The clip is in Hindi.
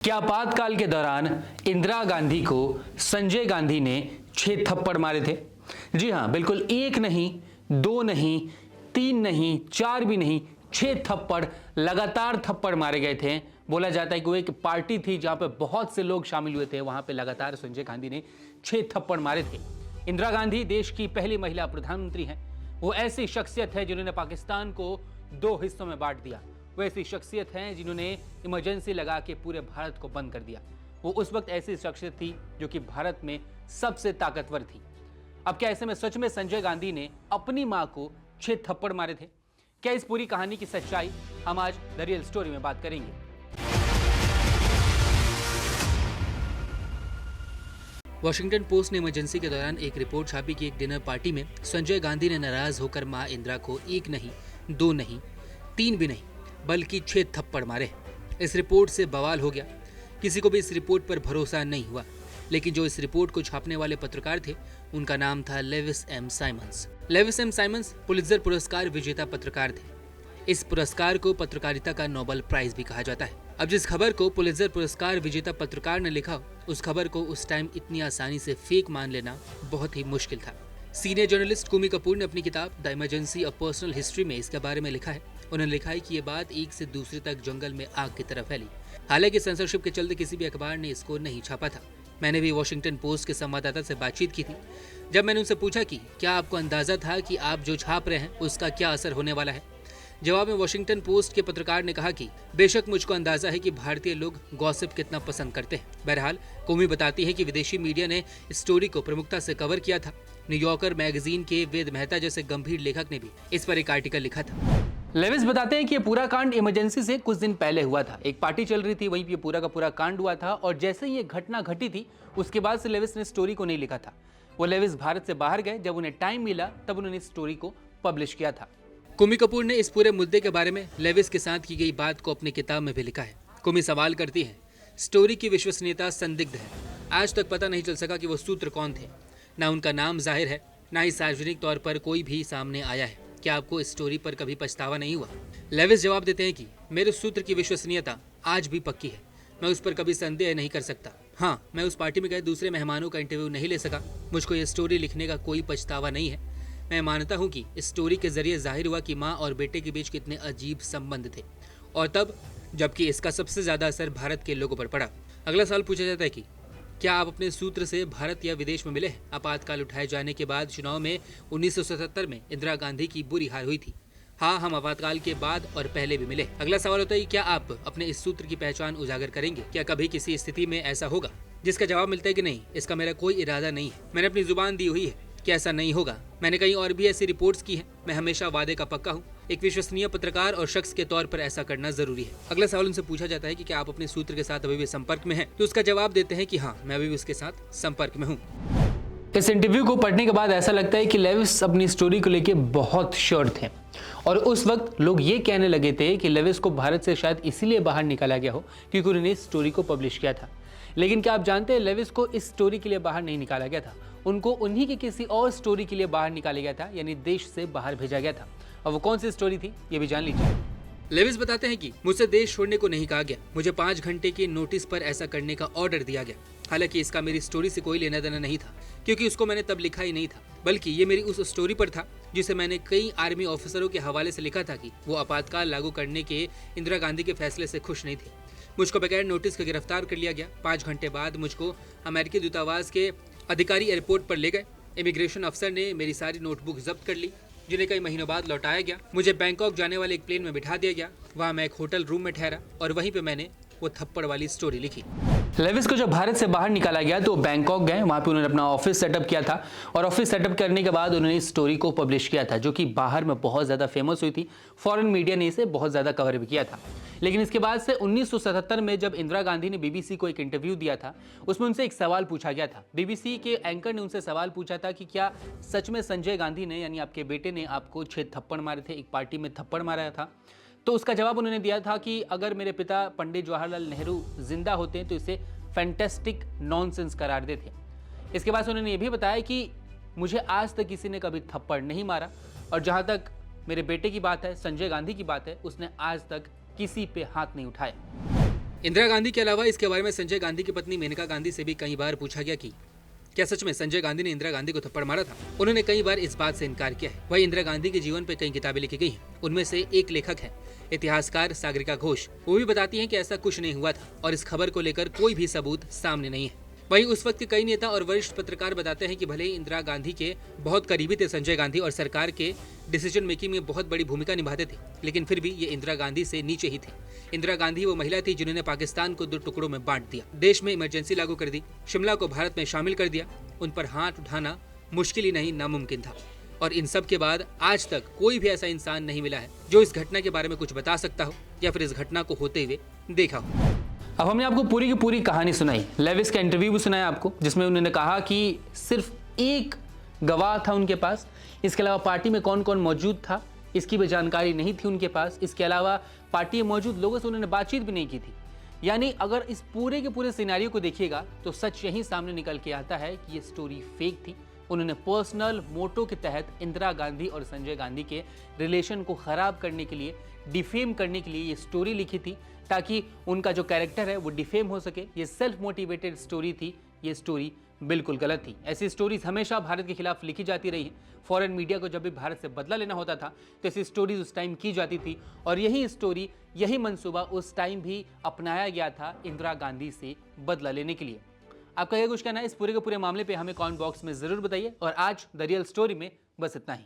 क्या आपातकाल के दौरान इंदिरा गांधी को संजय गांधी ने 6 थप्पड़ मारे थे? जी हां, बिल्कुल 1 नहीं, 2 नहीं, 3 नहीं, 4 भी नहीं, 6 थप्पड़, लगातार थप्पड़ मारे गए थे। बोला जाता है कि वो एक पार्टी थी जहां पे बहुत से लोग शामिल हुए थे, वहां पे लगातार संजय गांधी ने 6 थप्पड़ मारे थे। इंदिरा गांधी देश की पहली महिला प्रधानमंत्री हैं। वो ऐसी शख्सियत है जिन्होंने पाकिस्तान को 2 हिस्सों में बांट दिया। वो ऐसी शख्सियत हैं जिन्होंने इमरजेंसी लगा के पूरे भारत को बंद कर दिया। वो उस वक्त ऐसी शख्सियत थी जो कि भारत में सबसे ताकतवर थी। अब क्या ऐसे में सच में संजय गांधी ने अपनी मां को 6 थप्पड़ मारे थे? क्या इस पूरी कहानी की सच्चाई हम आज द रियल स्टोरी में बात करेंगे। वॉशिंगटन पोस्ट ने इमरजेंसी के दौरान एक रिपोर्ट छापी कि एक डिनर पार्टी में संजय गांधी ने नाराज होकर मां इंदिरा को 1 नहीं, 2 नहीं, 3 भी नहीं बल्कि 6 थप्पड़ मारे। इस रिपोर्ट से बवाल हो गया। किसी को भी इस रिपोर्ट पर भरोसा नहीं हुआ, लेकिन जो इस रिपोर्ट को छापने वाले पत्रकार थे उनका नाम था Lewis M Simons. Lewis M Simons Pulitzer पुरस्कार विजेता पत्रकार थे। इस पुरस्कार को पत्रकारिता का नोबेल प्राइज भी कहा जाता है। अब जिस खबर को पुलित्जर पुरस्कार विजेता पत्रकार ने लिखा, उस खबर को उस टाइम इतनी आसानी से फेक मान लेना बहुत ही मुश्किल था। सीनियर जर्नलिस्ट कुमी कपूर ने अपनी किताब the emergency of personal history में इसके बारे में लिखा है। उन्होंने लिखा है कि ये बात एक से दूसरे तक जंगल में आग की तरह फैली। हालांकि सेंसरशिप के चलते किसी भी अखबार ने इसको नहीं छापा था। मैंने भी वॉशिंगटन पोस्ट के संवाददाता से बातचीत की थी। जब मैंने उनसे पूछा कि क्या आपको अंदाजा था कि आप जो छाप रहे हैं उसका क्या असर होने वाला है, जवाब में वॉशिंगटन पोस्ट के पत्रकार ने कहा कि बेशक मुझको अंदाजा है कि भारतीय लोग गॉसिप कितना पसंद करते हैं। बहरहाल कोमी बताती है कि विदेशी मीडिया ने स्टोरी को प्रमुखता से कवर किया था। न्यूयॉर्कर मैगजीन के वेद मेहता जैसे गंभीर लेखक ने भी इस पर एक आर्टिकल लिखा था। लेविस बताते हैं कि ये पूरा कांड इमरजेंसी से कुछ दिन पहले हुआ था। एक पार्टी चल रही थी, वहीं पे पूरा का पूरा कांड हुआ था और जैसे ही ये घटना घटी थी उसके बाद से लेविस ने स्टोरी को नहीं लिखा था। वो लेविस भारत से बाहर गए, जब उन्हें टाइम मिला तब उन्होंने इस स्टोरी को पब्लिश किया था। कुमी कपूर ने इस पूरे मुद्दे के बारे में लेविस के साथ की गई बात को अपनी किताब में भी लिखा है। कुमी सवाल करती है, स्टोरी की विश्वसनीयता संदिग्ध है। आज तक पता नहीं चल सका कि वो सूत्र कौन थे। ना उनका नाम जाहिर है, ना ही सार्वजनिक तौर पर कोई भी सामने आया है। क्या आपको इस स्टोरी पर कभी पछतावा नहीं हुआ? लेविस जवाब देते हैं कि मेरे सूत्र की विश्वसनीयता आज भी पक्की है। मैं उस पर कभी संदेह नहीं कर सकता। हाँ, मैं उस पार्टी में गए दूसरे मेहमानों का इंटरव्यू नहीं ले सका। मुझको ये स्टोरी लिखने का कोई पछतावा नहीं है। मैं मानता हूँ कि इस स्टोरी के जरिए जाहिर हुआ कि माँ और बेटे के बीच कितने अजीब संबंध थे, और तब जबकि इसका सबसे ज्यादा असर भारत के लोगों पर पड़ा। अगला सवाल पूछा जाता है कि क्या आप अपने सूत्र से भारत या विदेश में मिले हैं? आपातकाल उठाए जाने के बाद चुनाव में 1977 में इंदिरा गांधी की बुरी हार हुई थी। हाँ, हम आपातकाल के बाद और पहले भी मिले। अगला सवाल होता है, क्या आप अपने इस सूत्र की पहचान उजागर करेंगे? क्या कभी किसी स्थिति में ऐसा होगा? जिसका जवाब मिलता है कि नहीं, इसका मेरा कोई इरादा नहीं है। मैंने अपनी जुबान दी हुई है कि ऐसा नहीं होगा। मैंने कहीं और भी ऐसी रिपोर्ट्स की हैं। मैं हमेशा वादे का पक्का हूँ। एक विश्वसनीय पत्रकार और शख्स के तौर पर ऐसा करना जरूरी है। अगला सवाल उनसे पूछा जाता है कि क्या आप अपने सूत्र के साथ अभी भी संपर्क में हैं? तो उसका जवाब देते हैं कि हाँ, मैं अभी भी उसके साथ संपर्क में हूँ। इस इंटरव्यू को पढ़ने के बाद ऐसा लगता है कि लेविस अपनी स्टोरी को लेके बहुत श्योर थे और उस वक्त लोग ये कहने लगे थे कि लेविस को भारत से शायद इसीलिए बाहर निकाला गया हो क्योंकि उन्होंने इस स्टोरी को पब्लिश किया था। लेकिन क्या आप जानते हैं, लेविस को इस स्टोरी के लिए बाहर नहीं निकाला गया था। उनको उन्हीं की किसी और स्टोरी के लिए बाहर निकाला गया था, यानी देश से बाहर भेजा गया था। और वो कौन सी स्टोरी थी, ये भी जान लीजिए। लेविस बताते हैं कि मुझसे देश छोड़ने को नहीं कहा गया। मुझे 5 घंटे के नोटिस पर ऐसा करने का ऑर्डर दिया गया। हालांकि इसका मेरी स्टोरी से कोई लेना देना नहीं था, क्योंकि उसको मैंने तब लिखा ही नहीं था, बल्कि ये मेरी उस स्टोरी पर था जिसे मैंने कई आर्मी ऑफिसरों के हवाले से लिखा था कि वो आपातकाल लागू करने के इंदिरा गांधी के फैसले से खुश नहीं थे। मुझको बगैर नोटिस के गिरफ्तार कर लिया गया। 5 घंटे बाद मुझको अमेरिकी दूतावास के अधिकारी एयरपोर्ट पर ले गए। इमिग्रेशन अफसर ने मेरी सारी नोटबुक जब्त कर ली, जिन्हें कई महीनों बाद लौटाया गया। मुझे बैंकॉक जाने वाले एक प्लेन में बिठा दिया गया। वहाँ मैं एक होटल रूम में ठहरा और वहीं पे मैंने वो थप्पड़ वाली स्टोरी लिखी। लेविस को जब भारत से बाहर निकाला गया तो बैंकॉक गए। वहां पे उन्होंने अपना ऑफिस सेटअप किया था और ऑफिस सेटअप करने के बाद उन्होंने इस स्टोरी को पब्लिश किया था, जो कि बाहर में बहुत ज़्यादा फेमस हुई थी। फॉरेन मीडिया ने इसे बहुत ज़्यादा कवर भी किया था। लेकिन इसके बाद से 1977 में जब इंदिरा गांधी ने बीबीसी को एक इंटरव्यू दिया था, उसमें उनसे एक सवाल पूछा गया था। बीबीसी के एंकर ने उनसे सवाल पूछा था कि क्या सच में संजय गांधी ने, यानी आपके बेटे ने, आपको 6 थप्पड़ मारे थे, एक पार्टी में थप्पड़ मारा था? तो उसका जवाब उन्होंने दिया था कि अगर मेरे पिता पंडित जवाहरलाल नेहरू जिंदा होते तो इसे फैंटास्टिक नॉनसेंस करार देते। इसके बाद उन्होंने ये भी बताया कि मुझे आज तक किसी ने कभी थप्पड़ नहीं मारा और जहां तक मेरे बेटे की बात है, संजय गांधी की बात है, उसने आज तक किसी पे हाथ नहीं उठाया। इंदिरा गांधी के अलावा इसके बारे में संजय गांधी की पत्नी मेनका गांधी से भी कई बार पूछा गया कि क्या सच में संजय गांधी ने इंदिरा गांधी को थप्पड़ मारा था। उन्होंने कई बार इस बात से इनकार किया है। वही इंदिरा गांधी के जीवन पर कई किताबें लिखी गई हैं। उनमें से एक लेखक है इतिहासकार सागरिका घोष। वो भी बताती हैं कि ऐसा कुछ नहीं हुआ था और इस खबर को लेकर कोई भी सबूत सामने नहीं है। वहीं उस वक्त के कई नेता और वरिष्ठ पत्रकार बताते हैं कि भले ही इंदिरा गांधी के बहुत करीबी थे संजय गांधी और सरकार के डिसीजन मेकिंग में बहुत बड़ी भूमिका निभाते थे, लेकिन फिर भी ये इंदिरा गांधी से नीचे ही थे। इंदिरा गांधी वो महिला थी जिन्होंने पाकिस्तान को 2 टुकड़ों में बांट दिया, देश में इमरजेंसी लागू कर दी, शिमला को भारत में शामिल कर दिया। उन पर हाथ उठाना मुश्किल ही नहीं नामुमकिन था। और इन सब के बाद आज तक कोई भी ऐसा इंसान नहीं मिला है जो इस घटना के बारे में कुछ बता सकता हो या फिर इस घटना को होते हुए देखा हो। अब हमने आपको पूरी की पूरी कहानी सुनाई, लेविस का इंटरव्यू भी सुनाया आपको, जिसमें उन्होंने कहा कि सिर्फ एक गवाह था उनके पास, इसके अलावा पार्टी में कौन कौन मौजूद था इसकी भी जानकारी नहीं थी उनके पास। इसके अलावा पार्टी में मौजूद लोगों से उन्होंने बातचीत भी नहीं की थी। यानी अगर इस पूरे के पूरे सिनेरियो को देखिएगा तो सच यही सामने निकल के आता है कि ये स्टोरी फेक थी। उन्होंने पर्सनल मोटो के तहत इंदिरा गांधी और संजय गांधी के रिलेशन को खराब करने के लिए, डिफेम करने के लिए ये स्टोरी लिखी थी, ताकि उनका जो कैरेक्टर है वो डिफेम हो सके। ये सेल्फ मोटिवेटेड स्टोरी थी। ये स्टोरी बिल्कुल गलत थी। ऐसी स्टोरीज हमेशा भारत के खिलाफ लिखी जाती रही हैं। फॉरेन मीडिया को जब भी भारत से बदला लेना होता था तो ऐसी स्टोरीज उस टाइम की जाती थी, और यही स्टोरी, यही मंसूबा उस टाइम भी अपनाया गया था इंदिरा गांधी से बदला लेने के लिए। आपका क्या कुछ कहना है इस पूरे के पूरे मामले पे हमें कमेंट बॉक्स में जरूर बताइए। और आज द रियल स्टोरी में बस इतना ही।